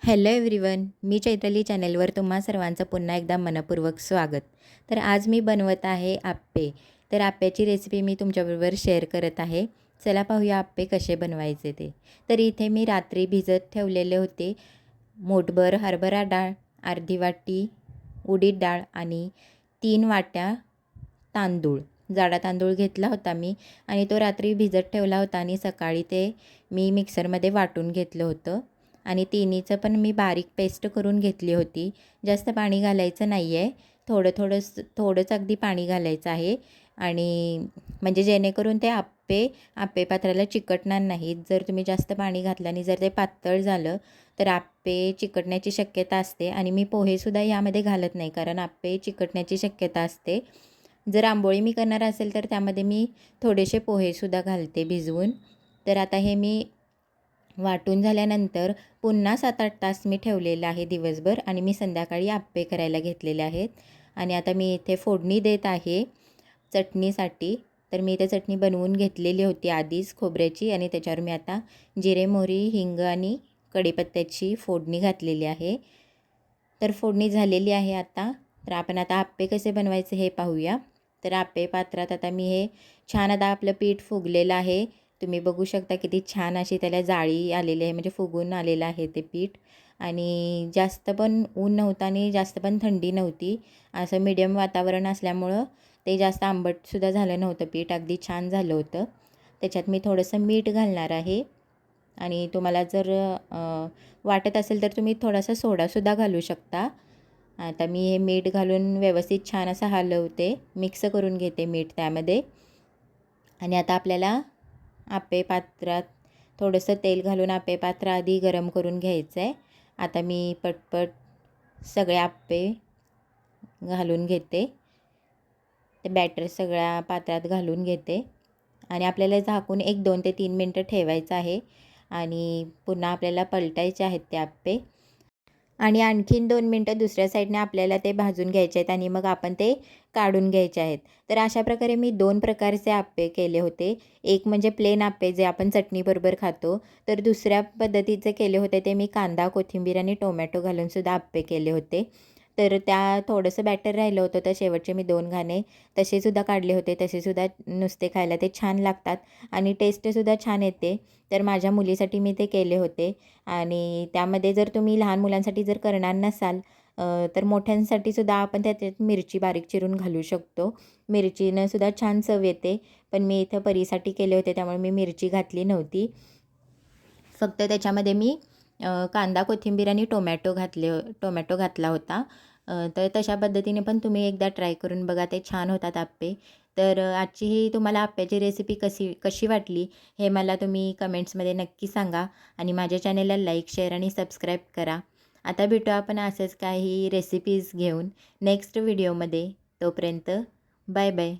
Hello everyone, मी चैत्राली चॅनेलवर तुम्हा सर्वांचं पुन्हा एकदा मनपूर्वक स्वागत. तर आज मी बनवत आहे आप्पे. तर आप्प्याची रेसिपी मी तुमच्याबरोबर शेअर करत आहे. चला पाहूया आप्पे कसे बनवायचे ते. तर इथे मी रात्री भिजत ठेवलेले होते मोठभर हरभरा डाळ, अर्धी वाटी उडीद डाळ आणि 3 वाट्या तांदूळ. जाडा तांदूळ घेतला होता मी आणि तो रात्री भिजत ठेवला होता आणि सकाळी ते मी मिक्सरमध्ये वाटून घेतलं होतं. आणि तिन्हीचं पण मी बारीक पेस्ट करून घेतली होती. जास्त पाणी घालायचं नाही आहे, थोडंच अगदी पाणी घालायचं आहे. आणि म्हणजे जेणेकरून ते आप्पे पात्राला चिकटणार नाहीत. जर तुम्ही जास्त पाणी घातलं आणि जर ते पातळ झालं तर आप्पे चिकटण्याची शक्यता असते. आणि मी पोहेसुद्धा यामध्ये घालत नाही, कारण आप्पे चिकटण्याची शक्यता असते. जर आंबोळी मी करणार असेल तर त्यामध्ये मी थोडेसे पोहेसुद्धा घालते भिजवून. तर आता हे मी वाटून झाल्यानंतर पुन्हा 7-8 तास मी ठेवलेलं आहे दिवसभर आणि मी संध्याकाळी आप्पे करायला घेतलेले आहेत. आणि आता मी इथे फोडणी देत आहे चटणीसाठी. तर मी इथे चटणी बनवून घेतलेली होती आधीच खोबऱ्याची आणि त्याच्यावर मी आता जिरे, मोहरी, हिंग आणि कढीपत्त्याची फोडणी घातलेली आहे. तर फोडणी झालेली आहे आता. तर आपण आता आप्पे कसे बनवायचे हे पाहूया. तर आप्पे पात्रात आता मी हे छान आता आपलं पीठ फुगलेलं आहे. तुम्ही बघू शकता किती छान अशी त्याला जाळी आलेली आहे, म्हणजे फुगून आलेलं आहे ते पीठ. आणि जास्त पण ऊन नव्हतं आणि जास्त पण थंडी नव्हती, असं मीडियम वातावरण असल्यामुळं ते जास्त आंबटसुद्धा झालं नव्हतं पीठ, अगदी छान झालं होतं. त्याच्यात मी थोडंसं मीठ घालणार आहे. आणि तुम्हाला जर वाटत असेल तर तुम्ही थोडासा सोडासुद्धा घालू शकता. आता मी हे मीठ घालून व्यवस्थित छान असं हलवते, मिक्स करून घेते मीठ त्यामध्ये. आणि आता आपल्याला आप्पे पात्रात थोडंसं तेल घालून आप्पे पात्र आधी गरम करून घ्यायचं आहे. आता मी पटपट सगळे आप्पे घालून घेते. ते बॅटर सगळ्या पात्रात घालून घेते आणि आपल्याला झाकून 1-2 ते 3 मिनटं ठेवायचं आहे. आणि पुन्हा आपल्याला पलटायचे आहेत ते आप्पे. आणि आणखीन 2 मिनटं दुसऱ्या साईडने आपल्याला ते भाजून घ्यायचे आहेत आणि मग आपण ते काढून घ्यायचे आहेत. तर अशा प्रकारे मी 2 प्रकारचे आप्पे केले होते. एक म्हणजे प्लेन आप्पे जे आपण चटणीबरोबर खातो. तर दुसऱ्या पद्धतीचे केले होते ते मी कांदा, कोथिंबीर आणि टोमॅटो घालूनसुद्धा आप्पे केले होते. तर त्या थोडंसं बॅटर राहिलं होतं, तर शेवटचे मी 2 घाणे तसेसुद्धा काढले होते. तसेसुद्धा नुसते खायला ते छान लागतात आणि टेस्टसुद्धा छान येते. तर माझ्या मुलीसाठी मी ते केले होते. आणि त्यामध्ये जर तुम्ही लहान मुलांसाठी जर करणार नसाल तर मोठ्यांसाठीसुद्धा आपण त्याच्यात मिरची बारीक चिरून घालू शकतो. मिरचीनं सुद्धा छान चव येते. पण मी इथं परीसाठी केले होते त्यामुळे मी मिरची घातली नव्हती. फक्त त्याच्यामध्ये मी कांदा, कोथिंबीर आणि टोमॅटो घातला होता. तर तशा पद्धतीने पण तुम्ही एकदा ट्राय करून बघा, ते छान होतात आप्पे. तर आजची ही तुम्हाला आप्प्याची रेसिपी कशी वाटली हे मला तुम्ही कमेंट्समध्ये नक्की सांगा. आणि माझ्या चॅनेलला लाईक, शेअर आणि सबस्क्राईब करा. आता भेटू आपण असंच काही रेसिपीज घेऊन नेक्स्ट व्हिडिओमध्ये. तोपर्यंत बाय बाय.